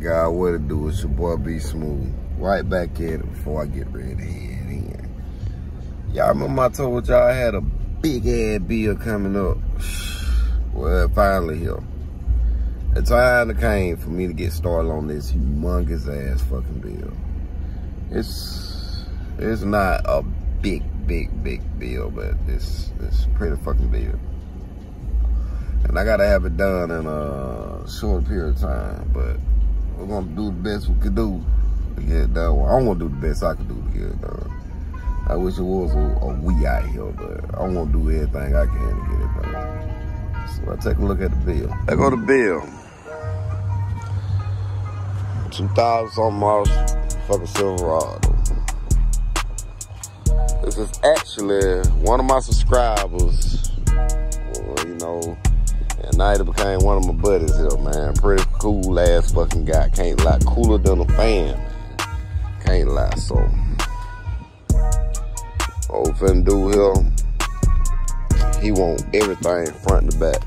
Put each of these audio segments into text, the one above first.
God, what it do? It's your boy B Smooth. Right back at it before I get ready to head in. Y'all remember I told y'all I had a big ass bill coming up? Well, finally here. The time came for me to get started on this humongous ass fucking bill. It's not a big bill, but it's a pretty fucking bill. And I gotta have it done in a short period of time, but we're gonna do the best we could do to get it done. Well, I'm gonna do the best I could do to get it done. I wish it was a we out here, but I want to do everything I can to get it done. So I take a look at the bill. There go the bill. 2,000 something miles, fucking Silverado. This is actually one of my subscribers, you know, and now he became one of my buddies here, man. Pretty cool ass fucking guy. Can't lie. Cooler than a fan, man. Can't lie. So, what we finna do here, he want everything front to back.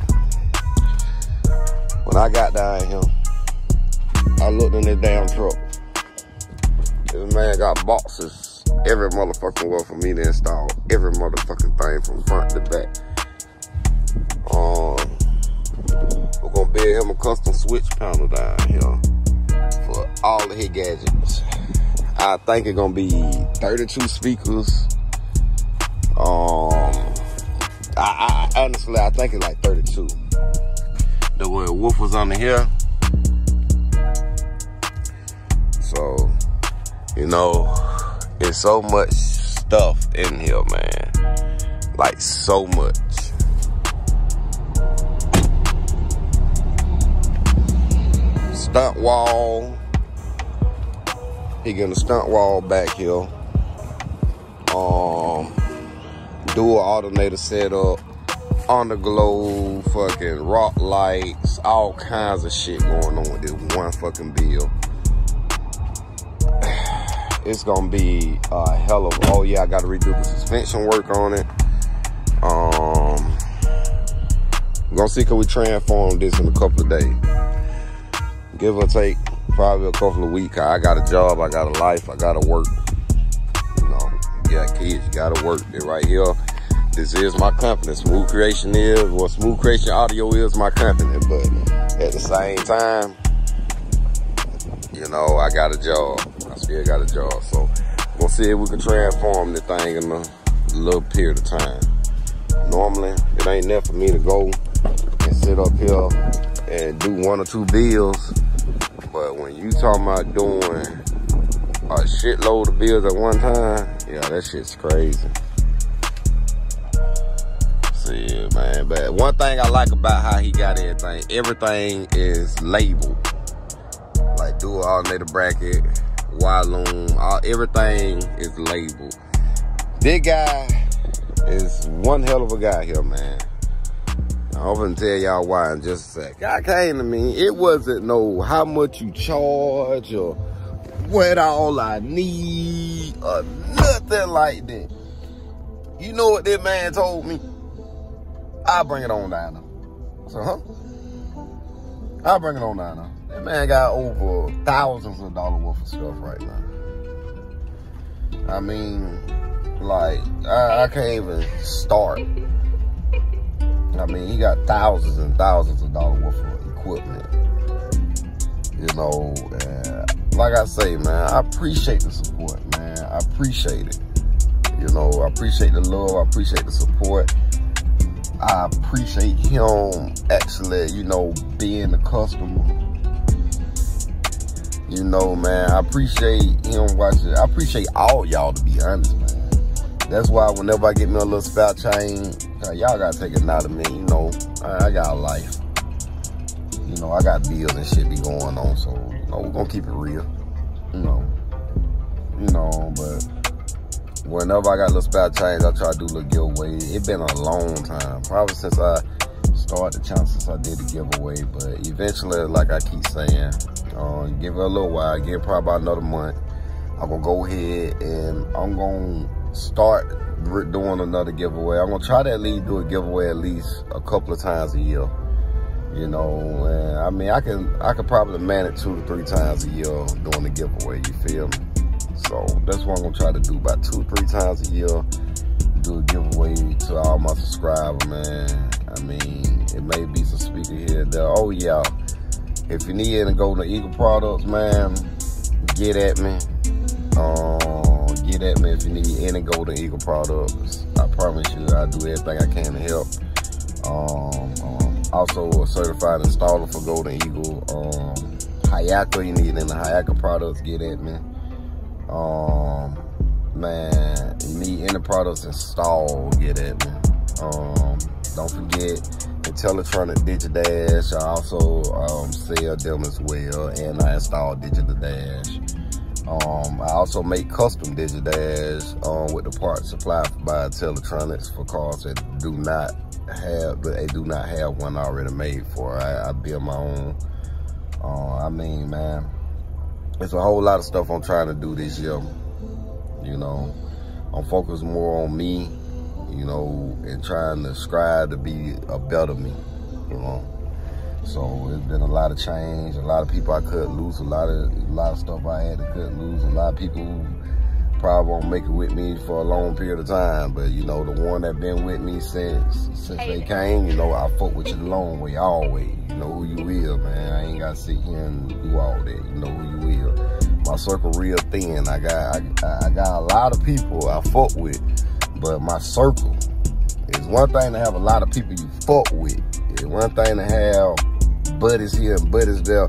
When I got down here, I looked in this damn truck. This man got boxes every motherfucking way for me to install every motherfucking thing from front to back. We're gonna build him a custom switch panel down here for all of his gadgets. I think it's gonna be 32 speakers. Honestly, I think it's like 32. The way woofers under here. So, you know, it's so much stuff in here, man. Like, so much. Stunt wall. He getting a stunt wall back here. Dual alternator setup. Underglow, fucking rock lights, all kinds of shit going on with this one fucking bill. It's gonna be a hell of, oh yeah, I gotta redo the suspension work on it. We're gonna see can we transform this in a couple of days. Give or take probably a couple of weeks. I got a job, I got a life, I gotta work. You know, you got kids, you gotta work. They're right here. This is my company. Smooth Creation is, well, Smooth Creation Audio is my company, but at the same time, you know, I got a job. I still got a job, so we'll see if we can transform the thing in a little period of time. Normally, it ain't there for me to go and sit up here and do 1 or 2 bills, but when you talking about doing a shitload of bills at one time, yeah, that shit's crazy. See, man, but one thing I like about how he got everything is labeled. Like dual alternator bracket, wide loom, everything is labeled. This guy is one hell of a guy here, man. I'm gonna tell y'all why in just a sec. I came to me, it wasn't no how much you charge or what all I need or nothing like that. You know what this man told me? I'll bring it on down now. So, I'll bring it on down now. That man got over thousands of dollars worth of stuff right now. I mean, like, I can't even start. I mean, he got thousands and thousands of dollars worth of equipment. You know, like I say, man, I appreciate the support, man. I appreciate it. You know, I appreciate the love. I appreciate the support. I appreciate him actually, you know, being the customer. You know, man, I appreciate him watching. I appreciate all y'all, to be honest, man. That's why whenever I get me a little spare chain, y'all gotta take it out of me, you know. I got a life. you know, I got bills and shit be going on, so, you know, we're gonna keep it real, you know, but whenever I got a little spare change, I try to do a little giveaway. It's been a long time, probably since I started the channel, since I did the giveaway, but eventually, like I keep saying, give it a little while, give it probably about another month. I'm gonna go ahead and I'm gonna start doing another giveaway. I'm gonna try to at least do a giveaway at least a couple of times a year. You know, and I mean, I could probably manage 2 to 3 times a year doing the giveaway. You feel me? So that's what I'm gonna try to do, about 2 to 3 times a year. Do a giveaway to all my subscribers, man. I mean, it may be some speaker here and there. Oh yeah, if you need any Golden Eagle products, man, get at me. Get at me if you need any Golden Eagle products. I promise you, I do everything I can to help. Also a certified installer for Golden Eagle. Hayaka, you need any Hayaka products, get at me. Man, you need any products installed, get at me. Don't forget Intellitronic Digidash. I also sell them as well, and I install Digital Dash. I also make custom Digidash with the parts supplied by Intellitronics for cars that do not have one already made for. I build my own. I mean, man, it's a whole lot of stuff I'm trying to do this year. You know, I'm focused more on me, you know, and trying to strive to be a better me, you know. So it's been a lot of change, a lot of people I couldn't lose, a lot of stuff I had to cut loose, a lot of people who probably won't make it with me for a long period of time, but you know, the one that been with me since they came, you know, I fuck with you the long way, always. You know who you is, man. I ain't gotta sit here and do all that. You know who you is. My circle real thin. I got a lot of people I fuck with, but my circle is one thing to have a lot of people you fuck with. It's one thing to have buddies here and buddies there,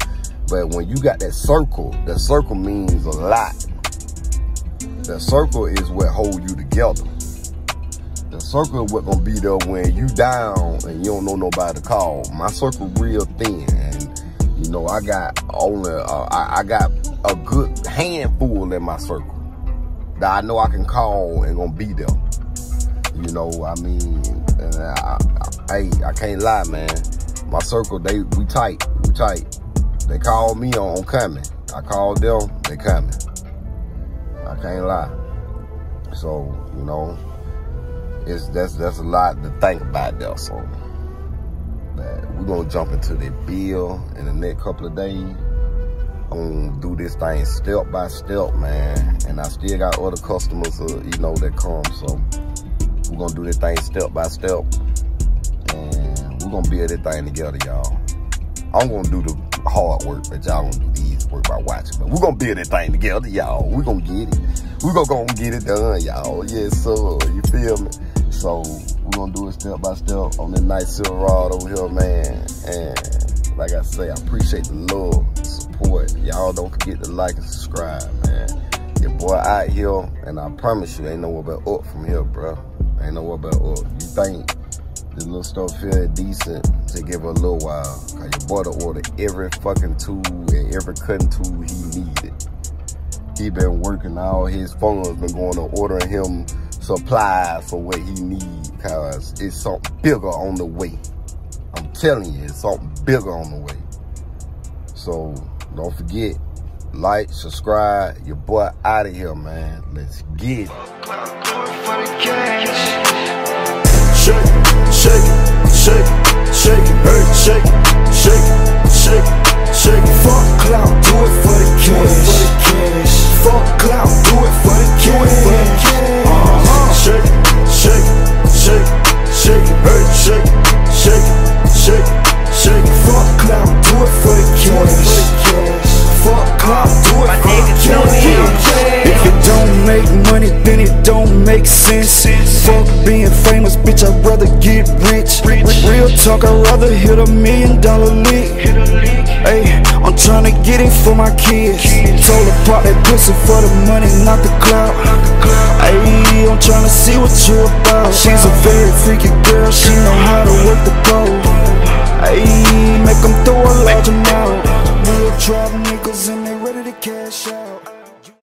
but when you got that circle means a lot. That circle is what hold you together. The circle is what gonna be there when you down and you don't know nobody to call. My circle real thin, and you know I got only I got a good handful in my circle that I know I can call and gonna be there. You know, I mean, I can't lie, man. My circle, we tight. They call me on coming. I call them, they coming. I can't lie. So, you know, that's a lot to think about there. So we're gonna jump into the bill in the next couple of days. I'm gonna do this thing step by step, man. And I still got other customers, you know, that come. So we're gonna do this thing step by step, and we're gonna build this thing together, y'all. I'm gonna do the hard work, but y'all gonna do the easy work by watching. But we're gonna build this thing together, y'all. We're gonna get it. We're gonna go and get it done, y'all. Yes, sir. You feel me? So we're gonna do it step by step on this nice Silverado over here, man. And like I say, I appreciate the love, the support. Y'all don't forget to like and subscribe, man. Your boy out here, and I promise you, ain't nowhere but up from here, bro. Ain't nowhere but up. You think this little stuff feel decent to give it a little while, cause your boy to order every fucking tool and every cutting tool he needed. He been working, all his funds been going to ordering him supplies for what he need, cause it's something bigger on the way. I'm telling you, it's something bigger on the way. So don't forget, like, subscribe. Your boy out of here, man. Let's get it. Shake it, shake it, shake it, shake it, hey, shake it, shake it, shake it, shake it. Fuck clout, do it for the cash. Fuck clout, do it for the cash. Shake it, shake it, shake it, shake it, hey, shake it, shake it, shake it, shake it. Fuck clout, do it for the cash. Fuck clout, do it for the cash. If it don't make money, then it don't make sense. Fuck being famous, bitch, I'd rather get rich. Real talk, I'd rather hit $1 million lick. Ayy, I'm tryna get it for my kids. Told her pop that pussy for the money, not the clout. Ayy, I'm tryna see what you about. She's a very freaky girl, she know how to work the pole. Ayy, make them throw a large amount. Real trap niggas and they ready to cash out.